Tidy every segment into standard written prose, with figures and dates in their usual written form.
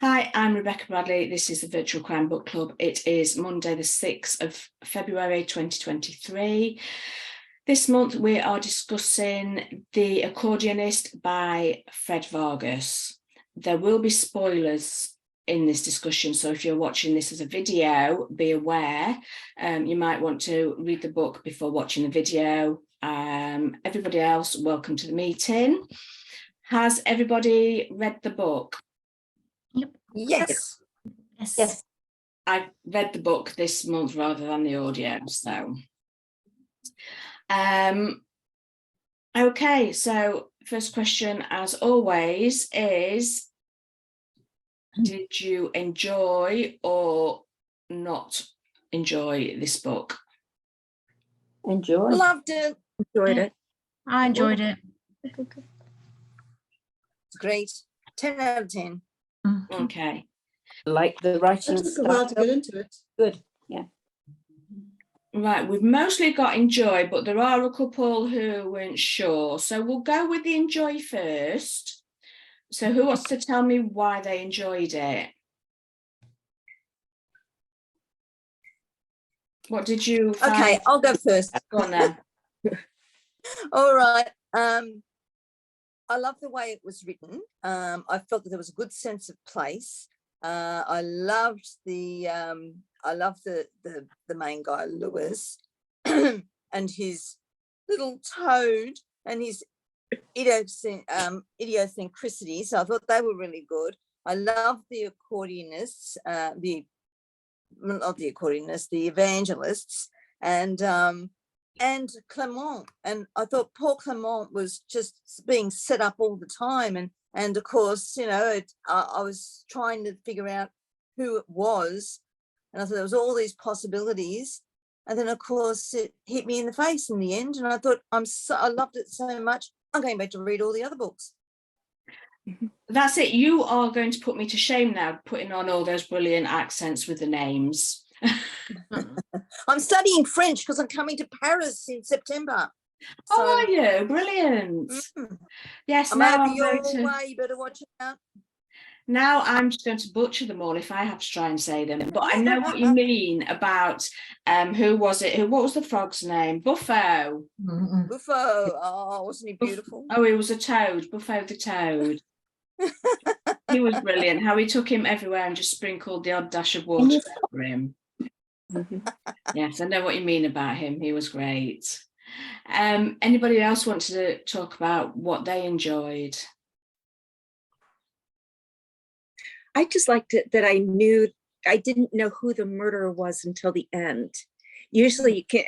Hi, I'm Rebecca Bradley. This is the Virtual Crime Book Club. It is Monday, the 6th of February 2023. This month we are discussing The Accordionist by Fred Vargas. There will be spoilers in this discussion, so if you're watching this as a video, be aware. You might want to read the book before watching the video. Everybody else, welcome to the meeting. Has everybody read the book? Yep. Yes. Yes. I read the book this month rather than the audio, so. Okay, so first question, as always, is did you enjoy or not enjoy this book? Enjoyed. Loved it. Enjoyed it. I enjoyed it. It's great. 10 out of 10. Okay. Like the writing. It took a while to get into it. Good. Yeah. Right, we've mostly got enjoy, but there are a couple who weren't sure. So we'll go with the enjoy first. So who wants to tell me why they enjoyed it? What did you find? Okay, I'll go first. Go on then. All right. I love the way it was written. I felt that there was a good sense of place. I loved the main guy, Louis, and his little toad and his idiosyncrasies. So I thought they were really good. I loved the accordionists, the evangelists, and Clément. And I thought poor Clément was just being set up all the time. And of course, you know, I was trying to figure out who it was. And I thought there was all these possibilities. And then, of course, it hit me in the face in the end. And I thought, I loved it so much. I'm going back to read all the other books. That's it. You are going to put me to shame now, putting on all those brilliant accents with the names. I'm studying French because I'm coming to Paris in September. So, oh, are you? Brilliant. Yes, I'm now over I'm your going to... way. You better watch out. Now I'm just going to butcher them all if I have to try and say them. But I know what you mean about who was it? What was the frog's name? Buffo. Buffo. Oh, wasn't he beautiful? Oh, he was a toad. Buffo the toad. He was brilliant. How he took him everywhere and just sprinkled the odd dash of water over him. Yes, I know what you mean about him. He was great. Anybody else want to talk about what they enjoyed? I just liked it that I didn't know who the murderer was until the end. Usually you can,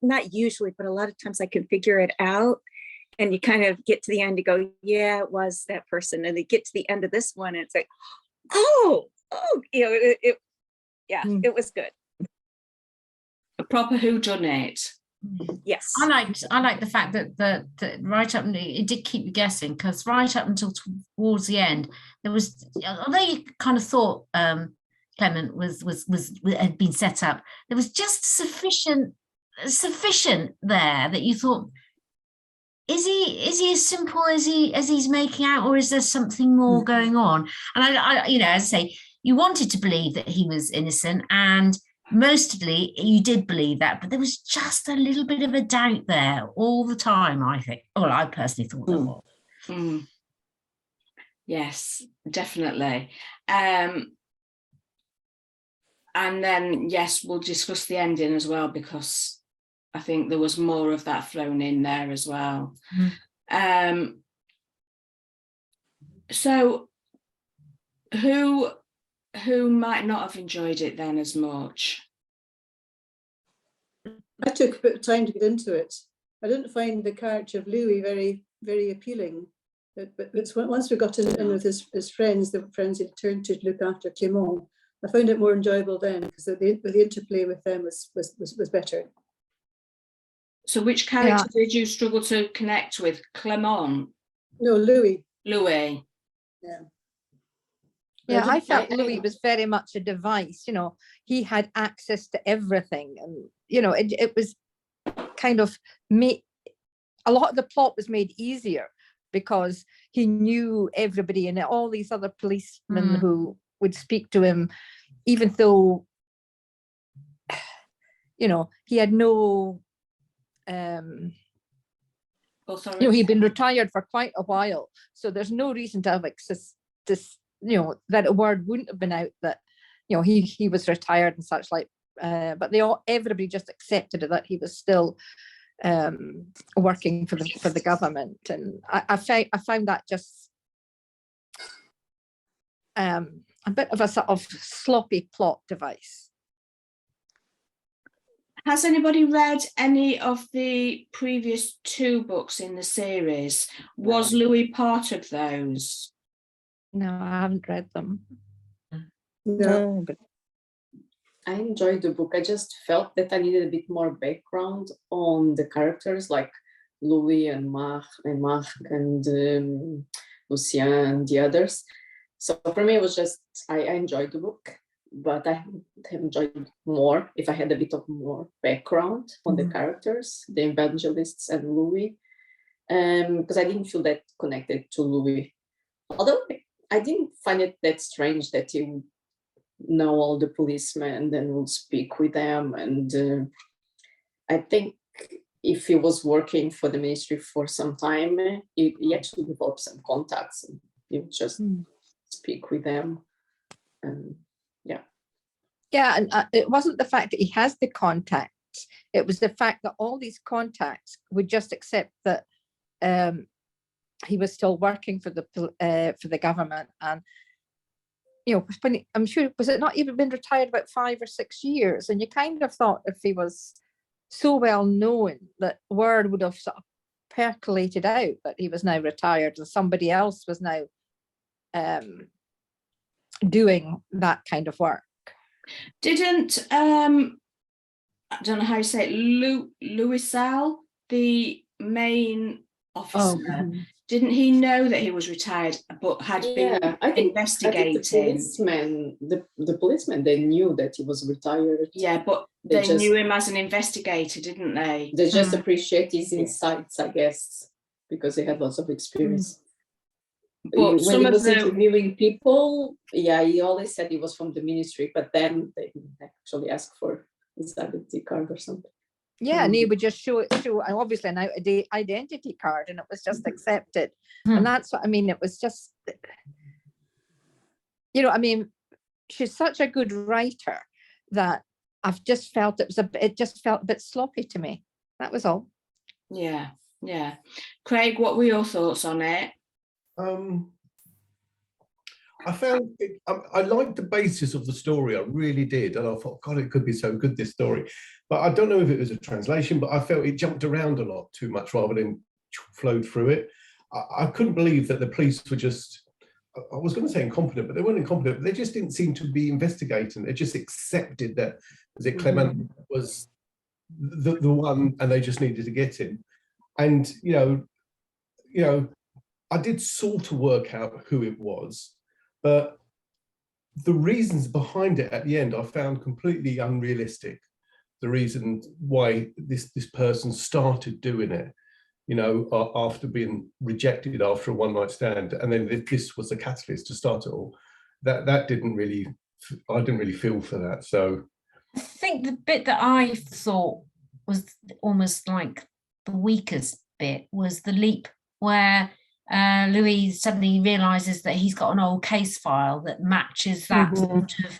not usually, but a lot of times I can figure it out, and you kind of get to the end to go, yeah, it was that person. And they get to the end of this one and it's like, oh, you know, it was good. A proper whodunit. Yes. I liked the fact that right up, it did keep you guessing, because right up until towards the end, there was, although you kind of thought Clement had been set up, there was just sufficient there that you thought, is he as simple as he's making out, or is there something more going on? And I you know, as I say, you wanted to believe that he was innocent, and mostly you did believe that, but there was just a little bit of a doubt there all the time, I think. Well, I personally thought there was. Yes, definitely. And then, yes, we'll discuss the ending as well, because I think there was more of that thrown in there as well. So who might not have enjoyed it then as much? I took a bit of time to get into it. I didn't find the character of Louis very, very appealing. But once we got in with his friends, the friends he turned to look after Clément, I found it more enjoyable then, because the interplay with them was better. So which character did you struggle to connect with? Clément? No, Louis. Louis. Yeah. Yeah, I felt Louis was very much a device. You know, he had access to everything, and you know, it was kind of a lot of the plot was made easier because he knew everybody and all these other policemen who would speak to him, even though, you know, he had no, you know, he'd been retired for quite a while. So there's no reason to have this, you know, that a word wouldn't have been out that, you know, he was retired and such like, but everybody just accepted it, that he was still working for the government. And I found that just a bit of a sort of sloppy plot device. Has anybody read any of the previous 2 books in the series? Was Louis part of those? No, I haven't read them. No. But I enjoyed the book. I just felt that I needed a bit more background on the characters, like Louis and Marthe and Lucien and the others. So for me, it was just, I enjoyed the book, but I have enjoyed more if I had a bit of more background on the characters, the evangelists and Louis, because I didn't feel that connected to Louis. Although I didn't find it that strange that he would know all the policemen and then would speak with them. And I think if he was working for the ministry for some time, he actually developed some contacts and he would just speak with them. yeah, and it wasn't the fact that he has the contacts. It was the fact that all these contacts would just accept that he was still working for the government. And you know, I'm sure, was it not even been retired about 5 or 6 years? And you kind of thought if he was so well known that word would have sort of percolated out that he was now retired and somebody else was now doing that kind of work. Didn't I don't know how you say it, Louis Sal, the main officer, didn't he know that he was retired but had been investigating? The policemen, they knew that he was retired. Yeah, but they knew him as an investigator, didn't they? They just appreciate his insights, I guess, because he had lots of experience. But when he was interviewing people, he always said he was from the ministry, but then they didn't actually ask for his identity card or something. Yeah, and he would just show obviously an identity card, and it was just accepted. And that's what I mean. It was just, you know, I mean, she's such a good writer that I've just felt it just felt a bit sloppy to me. That was all. Yeah. Craig, what were your thoughts on it? I found I liked the basis of the story. I really did, and I thought, God, it could be so good, this story. But I don't know if it was a translation, but I felt it jumped around a lot too much rather than flowed through it. I couldn't believe that the police were just, I was going to say incompetent, but they weren't incompetent. But they just didn't seem to be investigating. They just accepted that, was it Clément was the one, and they just needed to get him. And you know, I did sort of work out who it was, but the reasons behind it at the end I found completely unrealistic. The reason why this person started doing it, you know, after being rejected after a one-night stand, and then this was the catalyst to start it all. That didn't really, I didn't really feel for that. So I think the bit that I thought was almost like the weakest bit was the leap where Louis suddenly realizes that he's got an old case file that matches that sort of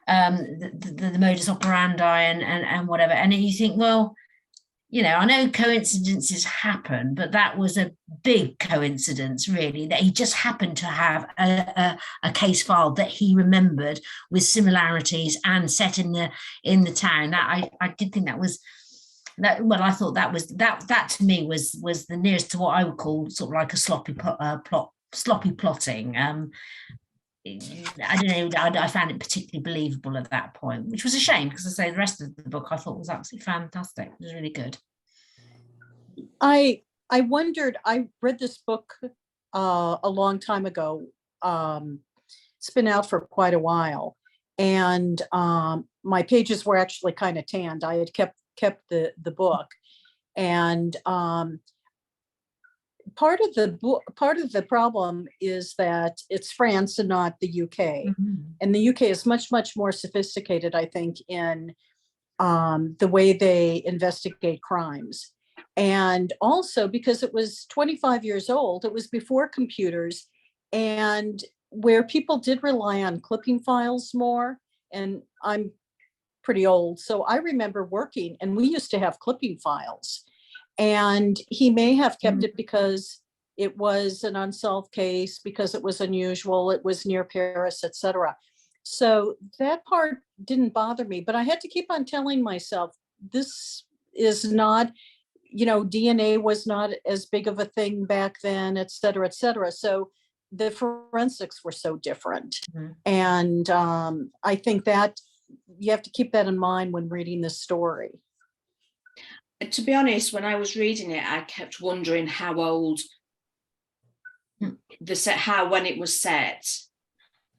the modus operandi and whatever. And you think, well, you know, I know coincidences happen, but that was a big coincidence, really, that he just happened to have a case file that he remembered with similarities and set in the town. That I did think that was that. Well, I thought that was that to me was the nearest to what I would call sort of like a sloppy plotting. I don't know. I found it particularly believable at that point, which was a shame because, I say, the rest of the book I thought was absolutely fantastic. It was really good. I wondered. I read this book a long time ago. It's been out for quite a while, and my pages were actually kind of tanned. I had kept the book, and part of the problem is that it's France and not the UK. And the UK is much, much more sophisticated, I think, in the way they investigate crimes. And also because it was 25 years old, it was before computers, and where people did rely on clipping files more. And I'm pretty old, so I remember working, and we used to have clipping files. And he may have kept it because it was an unsolved case, because it was unusual, it was near Paris, etc. So that part didn't bother me, but I had to keep on telling myself, this is not, DNA was not as big of a thing back then, et cetera, et cetera. So the forensics were so different. And I think that you have to keep that in mind when reading this story. To be honest, when I was reading it, I kept wondering how old when it was set.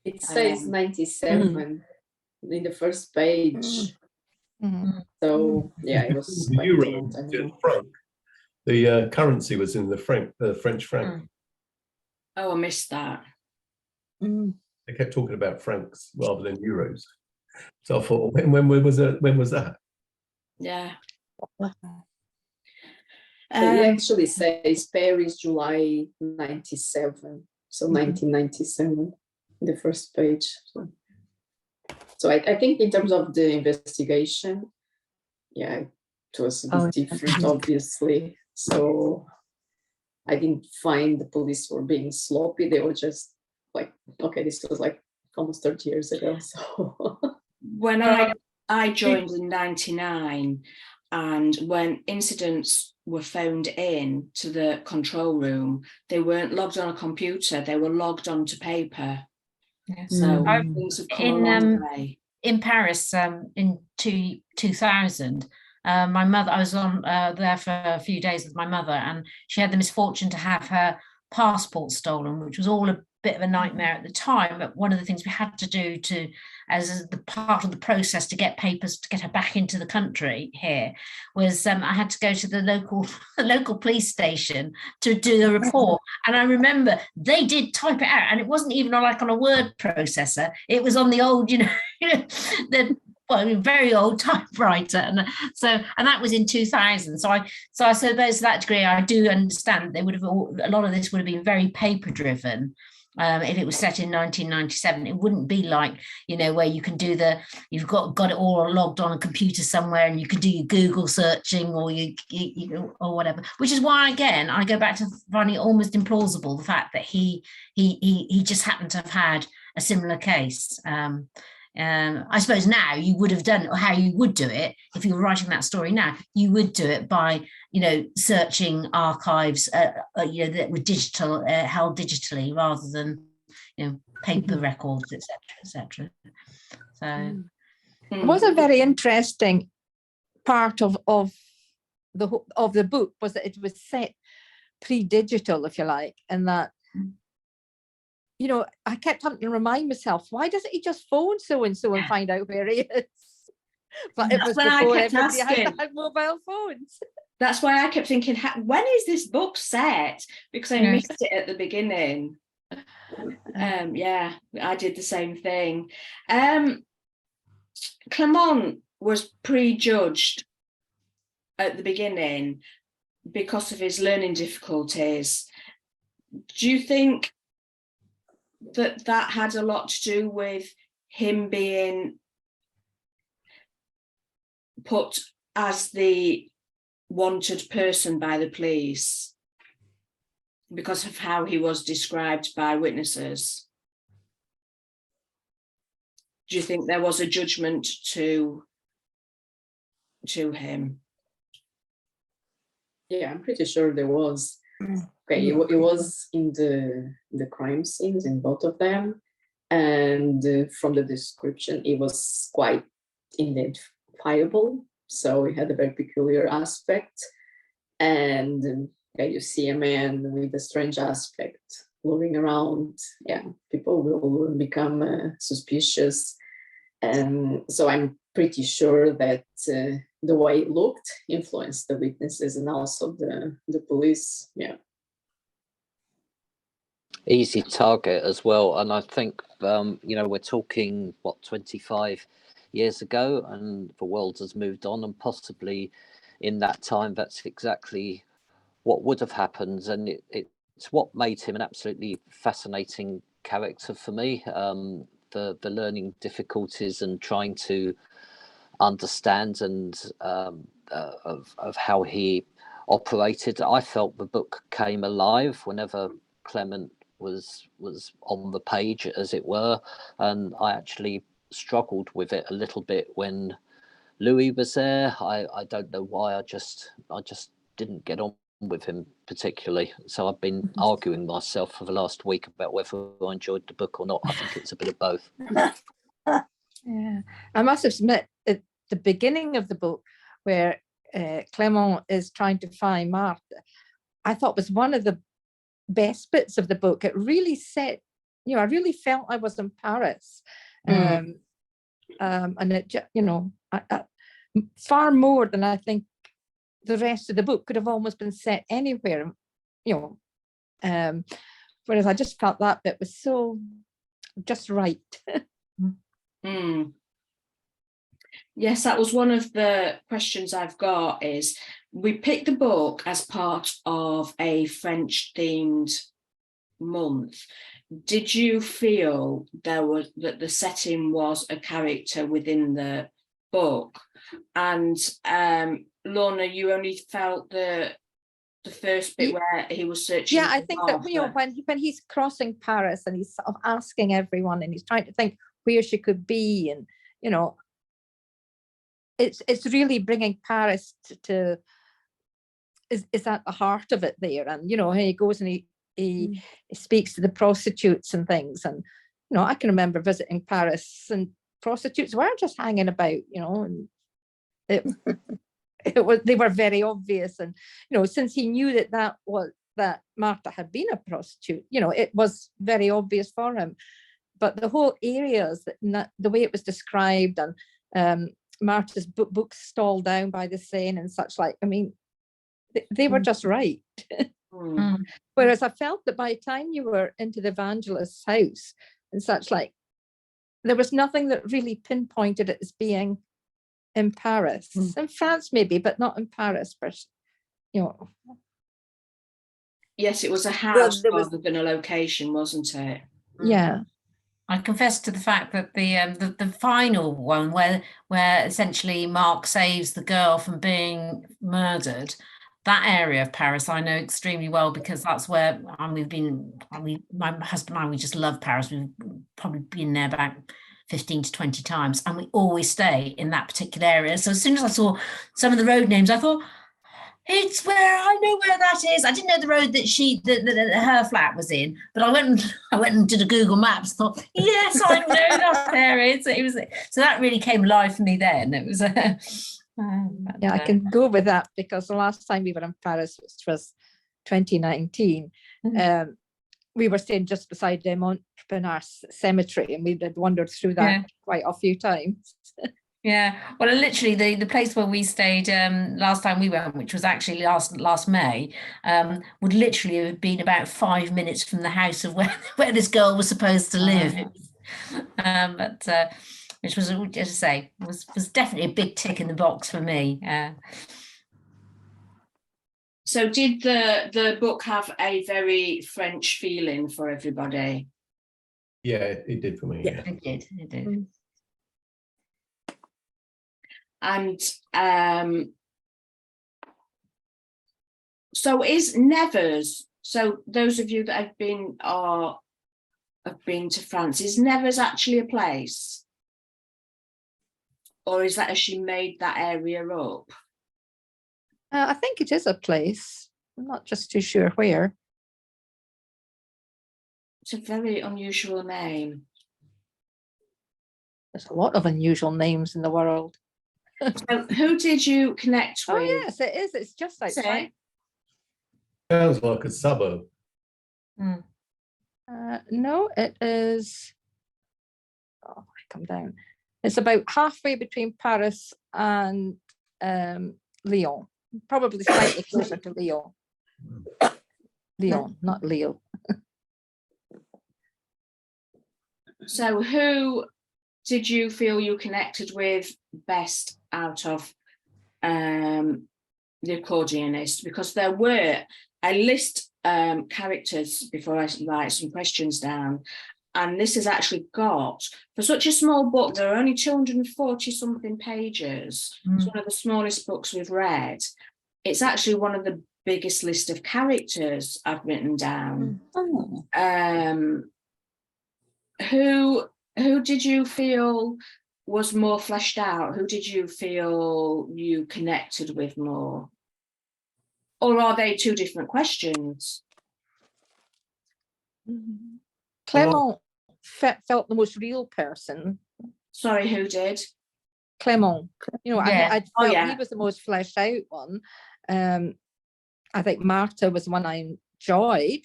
It says 97 in the first page. So yeah, it was The quite euro, a long time the ago. franc. The currency was in the French franc. Oh, I missed that. They kept talking about francs rather than euros. So I thought, when was that? Yeah. It actually says Paris, July 97. So 1997, the first page. So I think in terms of the investigation, yeah, it was a bit different, obviously. So I didn't find the police were being sloppy. They were just like, okay, this was like almost 30 years ago. So when I joined in 99, and when incidents were phoned in to the control room, they weren't logged on a computer, they were logged onto paper. Yeah. So things have come a long way. In Paris in 2000, my mother, I was on there for a few days with my mother, and she had the misfortune to have her passport stolen, which was all a bit of a nightmare at the time. But one of the things we had to do as the part of the process to get papers to get her back into the country here was I had to go to the local police station to do the report. And I remember they did type it out, and it wasn't even on a word processor. It was on the old, the very old typewriter, and that was in 2000. So I suppose to that degree, I do understand they would have a lot of this would have been very paper driven. If it was set in 1997, it wouldn't be like, where you can do you've got it all logged on a computer somewhere, and you can do your Google searching or you or whatever. Which is why, again, I go back to finding it almost implausible the fact that he just happened to have had a similar case. I suppose now you would have done, or how you would do it if you were writing that story now, you would do it by searching archives that were held digitally rather than paper records, etc. So it was a very interesting part of the book, was that it was set pre-digital, if you like, and that I kept having to remind myself, why doesn't he just phone so-and-so and find out where he is? But it was before everybody had mobile phones. That's why I kept thinking, when is this book set? Because I missed it at the beginning. Yeah, I did the same thing. Clément was prejudged at the beginning because of his learning difficulties. Do you think that had a lot to do with him being put as the wanted person by the police because of how he was described by witnesses? Do you think there was a judgment to him? Yeah, I'm pretty sure there was. Okay, it was in the crime scenes in both of them, and from the description, it was quite identifiable. So it had a very peculiar aspect, and you see a man with a strange aspect moving around. Yeah, people will become suspicious, and so I'm pretty sure that the way it looked influenced the witnesses and also the police. Yeah. easy target as well. And I think, we're talking, 25 years ago, and the world has moved on, and possibly in that time, that's exactly what would have happened. And it's what made him an absolutely fascinating character for me. The learning difficulties and trying to understand and of how he operated. I felt the book came alive whenever Clément was on the page, as it were, and I actually struggled with it a little bit when Louis was there. I don't know why. I just didn't get on with him particularly. So I've been arguing myself for the last week about whether I enjoyed the book or not. I think it's a bit of both. Yeah, I must admit, at the beginning of the book, where Clément is trying to find Marthe, I thought was one of the best bits of the book. It really set, I really felt I was in Paris, and it, far more than I think the rest of the book could have almost been set anywhere, whereas I just felt that bit was so just right. Yes, that was one of the questions I've got. Is we picked the book as part of a French themed month. Did you feel that the setting was a character within the book? And Lorna, you only felt the first bit where he was searching. Yeah, I think that when he's crossing Paris and he's sort of asking everyone and he's trying to think where she could be, and it's really bringing Paris to is at the heart of it there. And he goes and he speaks to the prostitutes and things, and I can remember visiting Paris and prostitutes weren't just hanging about, and they were very obvious. And since he knew that Marthe had been a prostitute, it was very obvious for him. But the whole areas, the way it was described, and Marthe's books stalled down by the Seine and such like, I mean, they were just right. Whereas I felt that by the time you were into the evangelist's house and such like, there was nothing that really pinpointed it as being in Paris. In France maybe, but not in Paris. But yes, it was a house rather than a location, wasn't it? Yeah. I confess to the fact that the final one where essentially Mark saves the girl from being murdered, that area of Paris I know extremely well, because that's where my husband and I, we just love Paris. We've probably been there about 15 to 20 times, and we always stay in that particular area. So as soon as I saw some of the road names, I thought, it's where I know where that is. I didn't know the road that her flat was in, but I went and did a Google Maps. Thought, yes, I know that area. So that really came alive for me then. It was I can go with that, because the last time we were in Paris, which was 2019, we were staying just beside the Montparnasse cemetery, and we had wandered through that quite a few times. Yeah, well, literally the place where we stayed last time we went, which was actually last May, would literally have been about 5 minutes from the house of where this girl was supposed to live. But which was, as I say, was definitely a big tick in the box for me. So did the book have a very French feeling for everybody? Yeah, it did for me. Yeah, It did. And so is Nevers, so those of you that have been to France, is Nevers actually a place? Or is that as she made that area up? I think it is a place. I'm not just too sure where. It's a very unusual name. There's a lot of unusual names in the world. So who did you connect with? Oh yes, it is. It's just outside. sounds like a suburb. No, it is. Oh, I come down. It's about halfway between Paris and Lyon. Probably slightly closer to Lyon. Lyon, not Leo. So who did you feel you connected with best out of the Accordionist? Because there were, I list characters before I write some questions down, and this has actually got, for such a small book, there are only 240 something pages. It's one of the smallest books we've read. It's actually one of the biggest list of characters I've written down. Who did you feel was more fleshed out? Who did you feel you connected with more? Or are they two different questions? Clément felt the most real person. Sorry, who did? Clément, you know, Yeah. I felt yeah. he was the most fleshed out one. I think Marthe was one I enjoyed,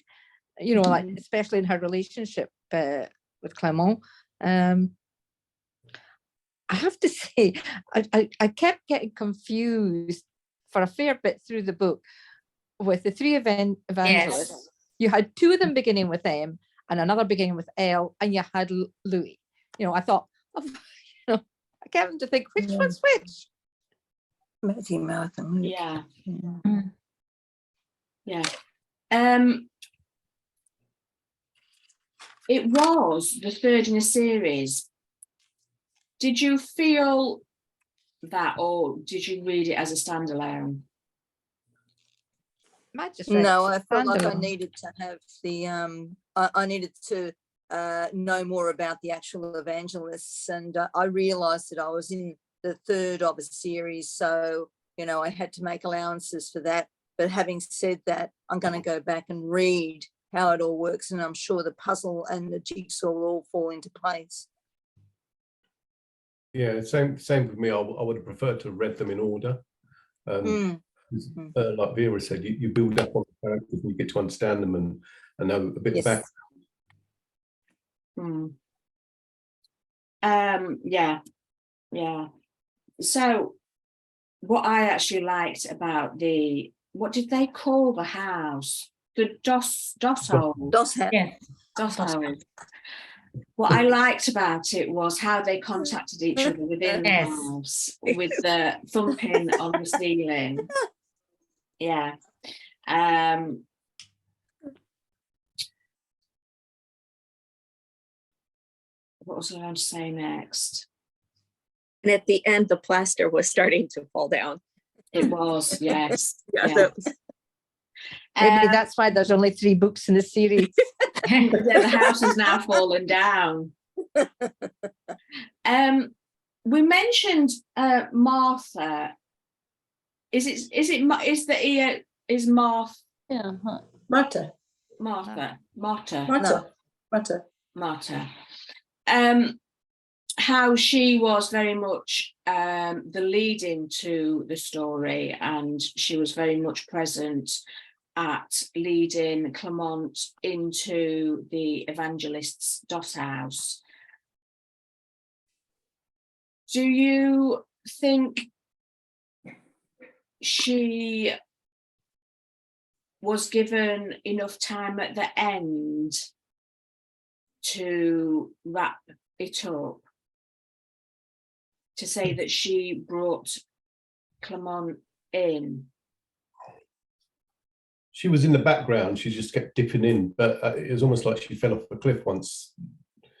you know, like especially in her relationship with Clément. I have to say, I kept getting confused for a fair bit through the book with the three evangelists. Yes. You had two of them beginning with M and another beginning with L, and you had Louis. You know, I thought, oh, you know, I kept having to think which one's which. Matthew, Marthe, and Luke. Yeah. Yeah. Yeah. It was the third in a series. Did you feel that, or did you read it as a standalone? No, I felt like I needed to have the I needed to know more about the actual evangelists, and I realized that I was in the third of a series, so you know I had to make allowances for that. But having said that, I'm going to go back and read how it all works, and I'm sure the puzzle and the jigsaw will all fall into place. Yeah, same with me. I would have preferred to have read them in order. Like Vera said, you build up on the characters and you get to understand them and know a bit of background. Yeah. So what I actually liked about what did they call the house? The DOS hole. DOS hat. Yeah. DOS hole. What I liked about it was how they contacted each other within the house with the thumping on the ceiling. Yeah. What was I going to say next? And at the end, the plaster was starting to fall down. It was, yes. Yeah. Maybe that's why there's only 3 books in the series. Yeah, the house has now fallen down. We mentioned Martha. Is Marthe? Yeah, Marthe. How she was very much the lead into the story, and she was very much present at leading Clément into the evangelist's DOS house. Do you think she was given enough time at the end to wrap it up, to say that she brought Clément in? She was in the background. She just kept dipping in, but it was almost like she fell off a cliff once.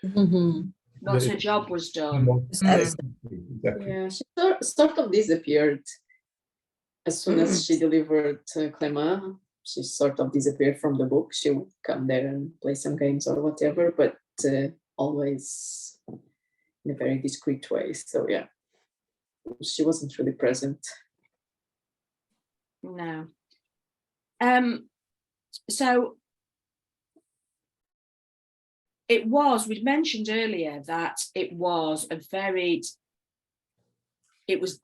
Once her job was done. Exactly. Yeah, she sort of disappeared as soon as she delivered Clément. She sort of disappeared from the book. She would come there and play some games or whatever, but always in a very discreet way. So yeah, she wasn't really present. No. So we'd mentioned earlier that it was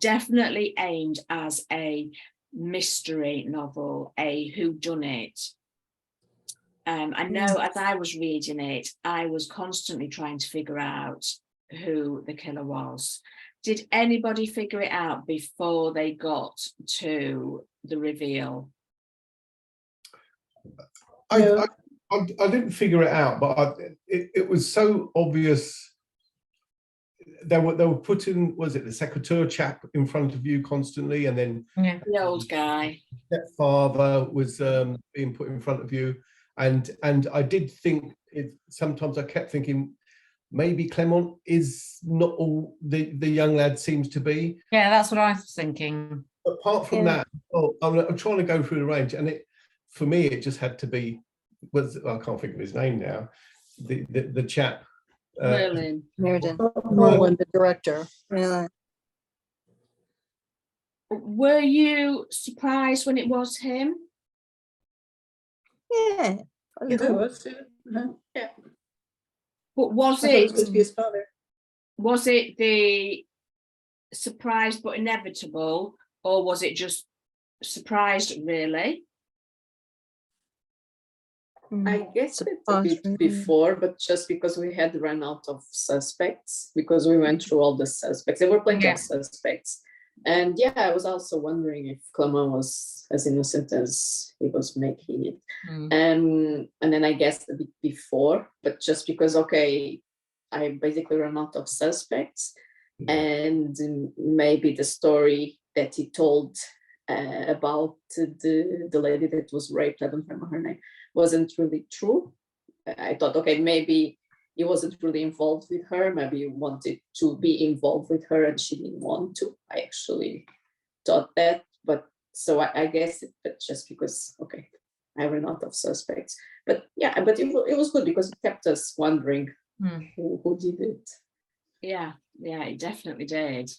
definitely aimed as a mystery novel, a whodunit. I know as I was reading it, I was constantly trying to figure out who the killer was. Did anybody figure it out before they got to the reveal? I didn't figure it out, but it was so obvious. They were putting, was it the secretary chap in front of you constantly, and then the old guy stepfather was being put in front of you, and I did think sometimes I kept thinking maybe Clément is not all the young lad seems to be. Yeah, that's what I was thinking. Apart from that, I'm trying to go through the range, and for me it just had to be, I can't think of his name now, the chap. Merlin. Merlin, the director. Really? Were you surprised when it was him? Yeah. A little. Yeah. But was I thought it it was going to be his father. was it the surprise but inevitable, or was it just surprised really? I guess it a bit before, but just because we had run out of suspects, because we went through all the suspects. There were plenty of suspects. And yeah, I was also wondering if Clément was as innocent as he was making it. And then I guess a bit before, but just because, okay, I basically ran out of suspects, and maybe the story that he told about the lady that was raped, I don't remember her name, wasn't really true. I thought, okay, maybe he wasn't really involved with her. Maybe he wanted to be involved with her and she didn't want to. I actually thought that, but so I guess but just because, okay, I ran out of suspects. But yeah, but it was good because it kept us wondering who did it. Yeah, it definitely did.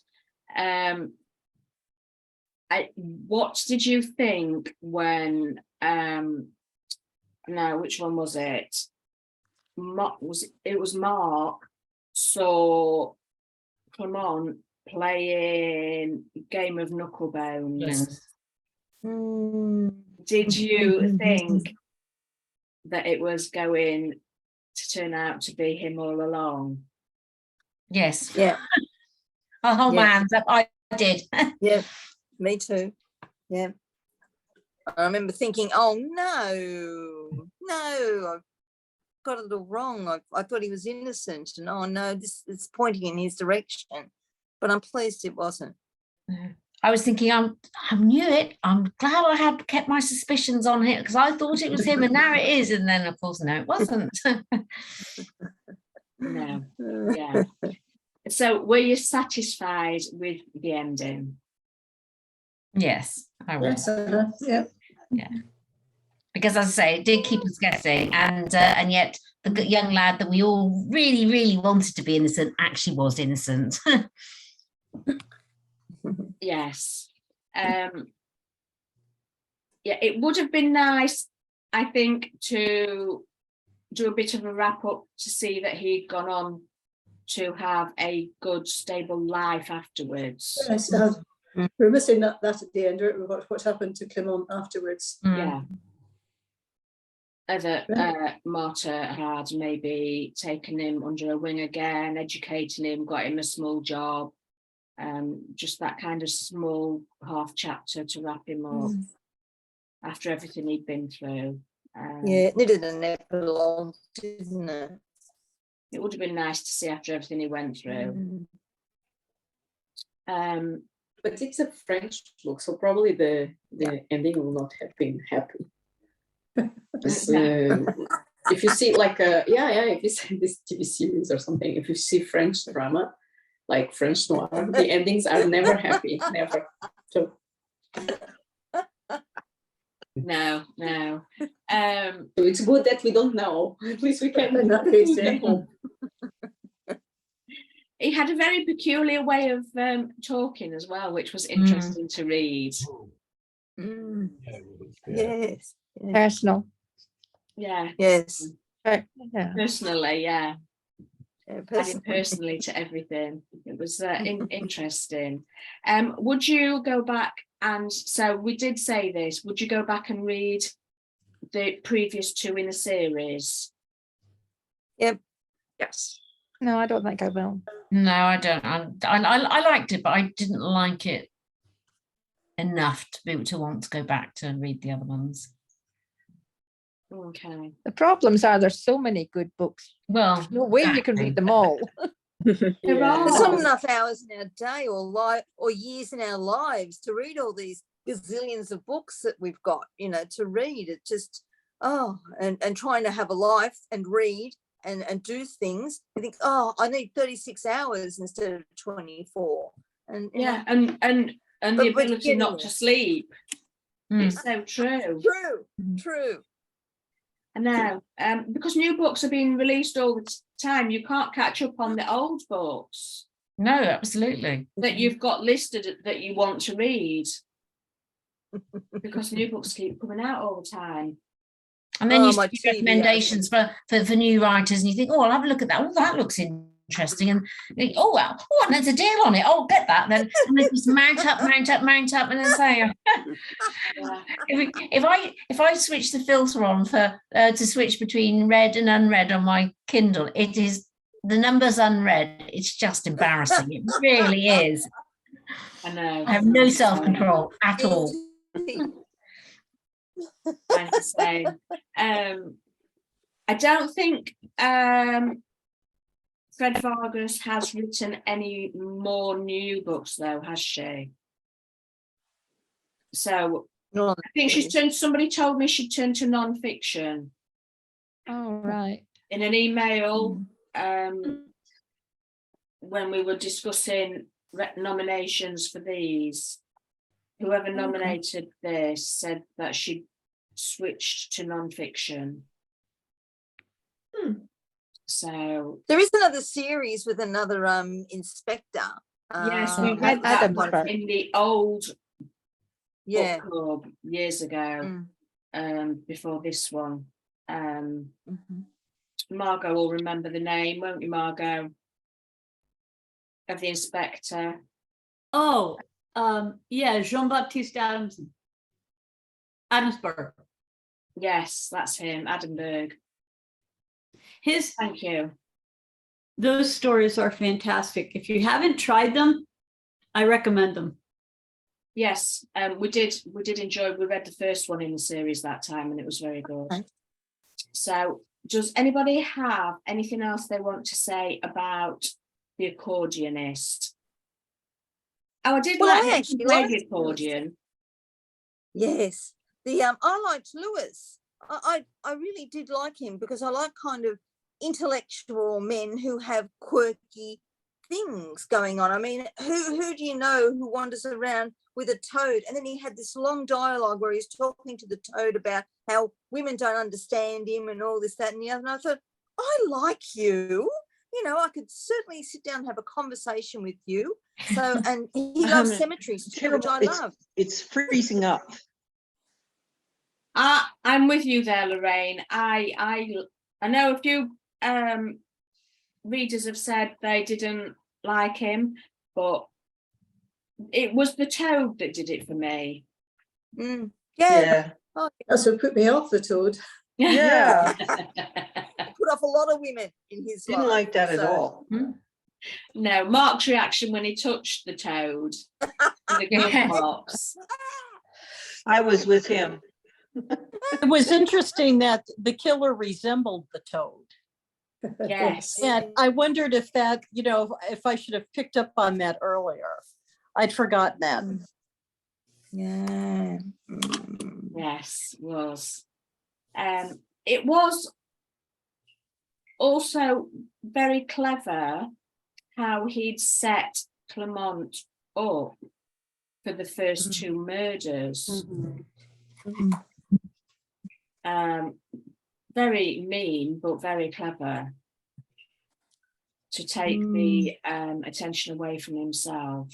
What did you think when no, which one was it? It was Mark saw Clément playing Game of Knucklebones. Did you think that it was going to turn out to be him all along? Yes. Yeah. I'll hold my hands up. I did. Yeah, me too. Yeah. I remember thinking, oh no, I've got it all wrong. I thought he was innocent, and oh no, this is pointing in his direction. But I'm pleased it wasn't. I was thinking, I knew it. I'm glad I had kept my suspicions on him because I thought it was him, and now it is. And then, of course, no, it wasn't. No. Yeah. So, were you satisfied with the ending? Yes, I was. Yeah. Because, as I say, it did keep us guessing, and yet the young lad that we all really, really wanted to be innocent actually was innocent. Yes. Yeah, it would have been nice, I think, to do a bit of a wrap up to see that he'd gone on to have a good, stable life afterwards. Yes, we're missing that at the end, aren't we? What happened to Clément afterwards? Yeah. That Marthe had maybe taken him under her wing again, educating him, got him a small job, just that kind of small half chapter to wrap him up after everything he'd been through. Yeah, it needed an epilogue, didn't it? It would have been nice to see after everything he went through. But it's a French book, so probably the ending will not have been happy. If you see like if you see this TV series or something, if you see French drama, like French noir, the endings are never happy, never. So. No. So it's good that we don't know. At least we can hope. He had a very peculiar way of talking as well, which was interesting to read. Yes. Personal. Yeah. Yes. Personally, yeah. Personally. Personally to everything. It was interesting. Would you go back and, so we did say this, would you go back and read the previous two in a series? Yep. Yes. No, I don't think I will. No, I don't. I liked it, but I didn't like it enough to be able to want to go back to and read the other ones. Okay. The problems are there's so many good books. Well, There's no way you can read them all. There There's are. not enough hours in our day or years in our lives to read all these gazillions of books that we've got, you know, to read. It just, and trying to have a life and read and do things. I think, I need 36 hours instead of 24. And Yeah, and the but ability getting not to sleep. It's so true. True. I know. Because new books are being released all the time, you can't catch up on the old books no, absolutely. that you've got listed that you want to read. Because new books keep coming out all the time. And then you my see TV, recommendations for new writers, and you think, oh, I'll have a look at that. Oh, that looks interesting. And you think, oh, well, oh, there's a deal on it. Oh, get that then. And they just mount up, and then say, if I switch the filter on for to switch between read and unread on my Kindle, it is the numbers unread. It's just embarrassing. It really is. I know. I have no self-control at all. I'm the same. I don't think Fred Vargas has written any more new books, though, has she? So No, I think somebody told me she'd turned to non-fiction. Oh, right. In an email, when we were discussing nominations for these, whoever nominated this said that she switched to non-fiction. So there is another series with another inspector. yes, we read that Adam's one part. in the old Yeah. book club years ago, before this one. Margot will remember the name, won't you, Margot? Of the inspector. Oh, yeah, Jean-Baptiste Adamsberg. Yes, that's him, Adam Berg. Thank you. Those stories are fantastic. If you haven't tried them, I recommend them. Yes, we did enjoy. We read the first one in the series that time, and it was very good. Okay. So, does anybody have anything else they want to say about The Accordionist? Oh, I did play the accordion. Yes, I liked Lewis. I really did like him because I like kind of intellectual men who have quirky things going on. I mean, who do you know who wanders around with a toad? And then he had this long dialogue where he's talking to the toad about how women don't understand him and all this, that, and the other. And I thought, I like you. You know, I could certainly sit down and have a conversation with you. So, and he loves cemeteries too, which I love. It's freezing up. I'm with you there, Lorraine. I know a few readers have said they didn't like him, but it was the toad that did it for me. Yeah. Oh, that's what put me off the toad. Yeah. Put off a lot of women in his life. Didn't like that at all. No, Mark's reaction when he touched the toad in the glove box. I was with him. It was interesting that the killer resembled the toad. Yes. And I wondered if that, you know, if I should have picked up on that earlier. I'd forgotten that. Yeah. Yes, was. It was also very clever how he'd set Clément up for the first two murders. Very mean, but very clever to take the attention away from himself.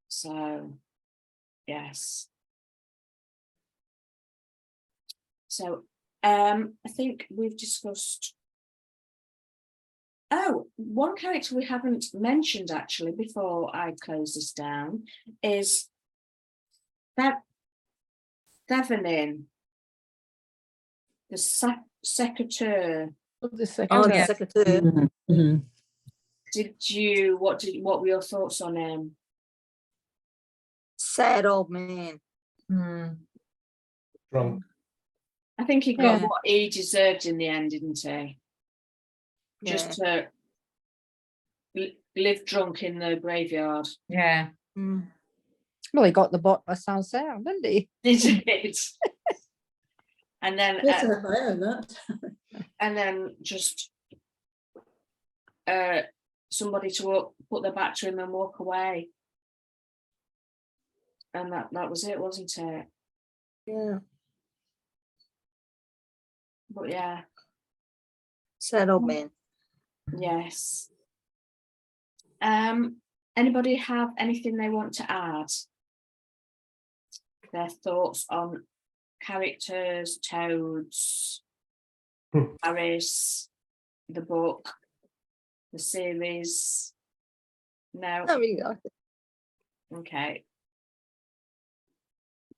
So, yes. So, I think we've discussed. Oh, one character we haven't mentioned actually before I close this down is that Thevenin, the secretary. The secretary. What were your thoughts on him? Sad old man. drunk. I think he got Yeah. what he deserved in the end, didn't he? Just to live drunk in the graveyard. Yeah. Mm. Well, he got the bottle of Sancerre, didn't he? He did. And then Yes, I own that. and then just somebody to put their back to him and walk away. And that was it, wasn't it? Yeah. But yeah, Sad old man. yes. Anybody have anything they want to add? Their thoughts on characters, Toads, Paris, the book, the series? No. I mean, Okay.